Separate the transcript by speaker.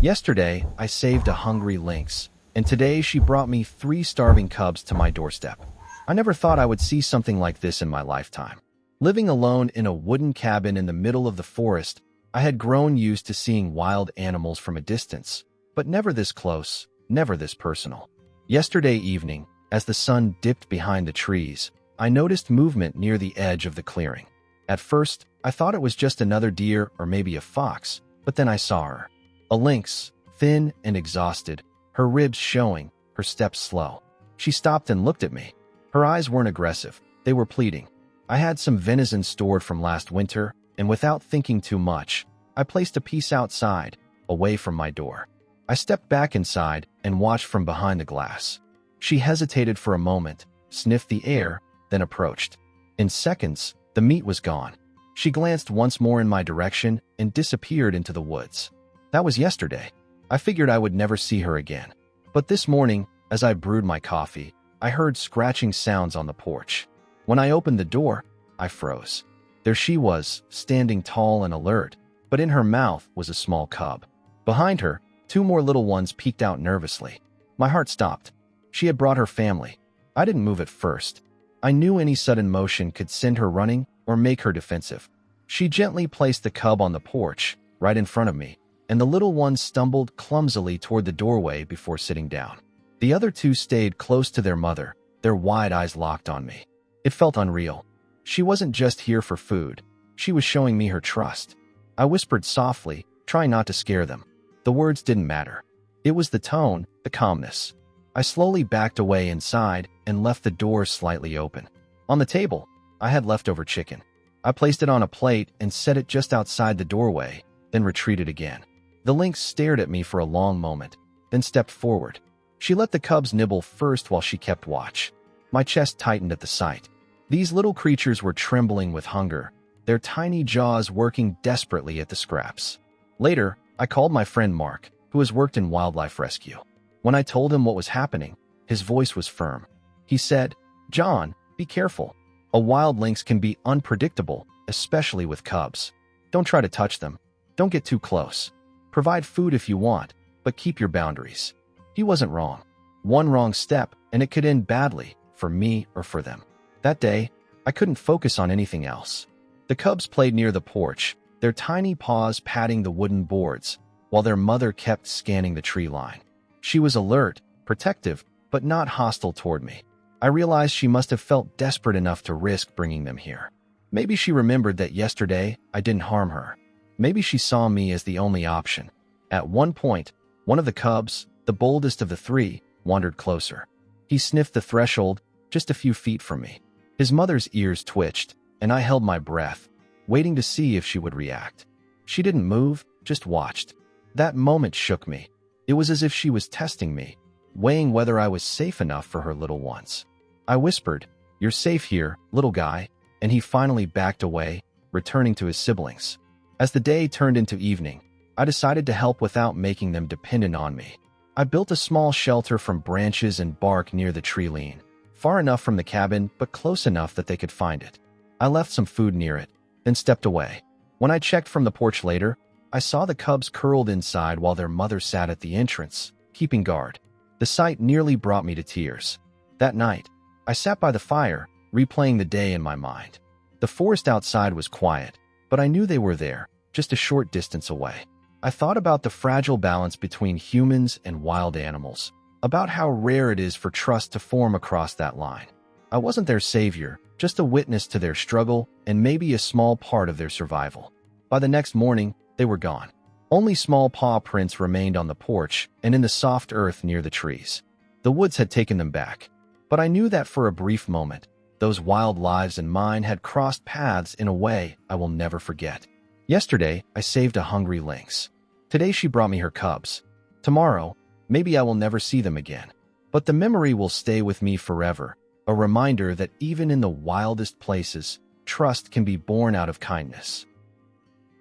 Speaker 1: Yesterday, I saved a hungry lynx, and today she brought me 3 starving cubs to my doorstep. I never thought I would see something like this in my lifetime. Living alone in a wooden cabin in the middle of the forest, I had grown used to seeing wild animals from a distance, but never this close, never this personal. Yesterday evening, as the sun dipped behind the trees, I noticed movement near the edge of the clearing. At first, I thought it was just another deer or maybe a fox, but then I saw her. A lynx, thin and exhausted, her ribs showing, her steps slow. She stopped and looked at me. Her eyes weren't aggressive, they were pleading. I had some venison stored from last winter, and without thinking too much, I placed a piece outside, away from my door. I stepped back inside and watched from behind the glass. She hesitated for a moment, sniffed the air, then approached. In seconds, the meat was gone. She glanced once more in my direction and disappeared into the woods. That was yesterday. I figured I would never see her again. But this morning, as I brewed my coffee, I heard scratching sounds on the porch. When I opened the door, I froze. There she was, standing tall and alert, but in her mouth was a small cub. Behind her, 2 more little ones peeked out nervously. My heart stopped. She had brought her family. I didn't move at first. I knew any sudden motion could send her running or make her defensive. She gently placed the cub on the porch, right in front of me, and the little ones stumbled clumsily toward the doorway before sitting down. The other 2 stayed close to their mother, their wide eyes locked on me. It felt unreal. She wasn't just here for food. She was showing me her trust. I whispered softly, trying not to scare them. The words didn't matter. It was the tone, the calmness. I slowly backed away inside and left the door slightly open. On the table, I had leftover chicken. I placed it on a plate and set it just outside the doorway, then retreated again. The lynx stared at me for a long moment, then stepped forward. She let the cubs nibble first while she kept watch. My chest tightened at the sight. These little creatures were trembling with hunger, their tiny jaws working desperately at the scraps. Later, I called my friend Mark, who has worked in wildlife rescue. When I told him what was happening, his voice was firm. He said, "John, be careful. A wild lynx can be unpredictable, especially with cubs. Don't try to touch them. Don't get too close. Provide food if you want, but keep your boundaries." He wasn't wrong. One wrong step, and it could end badly, for me or for them. That day, I couldn't focus on anything else. The cubs played near the porch, their tiny paws patting the wooden boards, while their mother kept scanning the tree line. She was alert, protective, but not hostile toward me. I realized she must have felt desperate enough to risk bringing them here. Maybe she remembered that yesterday I didn't harm her. Maybe she saw me as the only option. At one point, one of the cubs, the boldest of the 3, wandered closer. He sniffed the threshold just a few feet from me. His mother's ears twitched, and I held my breath, waiting to see if she would react. She didn't move, just watched. That moment shook me. It was as if she was testing me, weighing whether I was safe enough for her little ones. I whispered, "You're safe here, little guy," and he finally backed away, returning to his siblings. As the day turned into evening, I decided to help without making them dependent on me. I built a small shelter from branches and bark near the tree lean, far enough from the cabin but close enough that they could find it. I left some food near it, then stepped away. When I checked from the porch later, I saw the cubs curled inside while their mother sat at the entrance, keeping guard. The sight nearly brought me to tears. That night, I sat by the fire, replaying the day in my mind. The forest outside was quiet, but I knew they were there, just a short distance away. I thought about the fragile balance between humans and wild animals, about how rare it is for trust to form across that line. I wasn't their savior, just a witness to their struggle and maybe a small part of their survival. By the next morning, they were gone. Only small paw prints remained on the porch and in the soft earth near the trees. The woods had taken them back, but I knew that for a brief moment, those wild lives and mine had crossed paths in a way I will never forget. Yesterday, I saved a hungry lynx. Today she brought me her cubs. Tomorrow, maybe I will never see them again. But the memory will stay with me forever, a reminder that even in the wildest places, trust can be born out of kindness.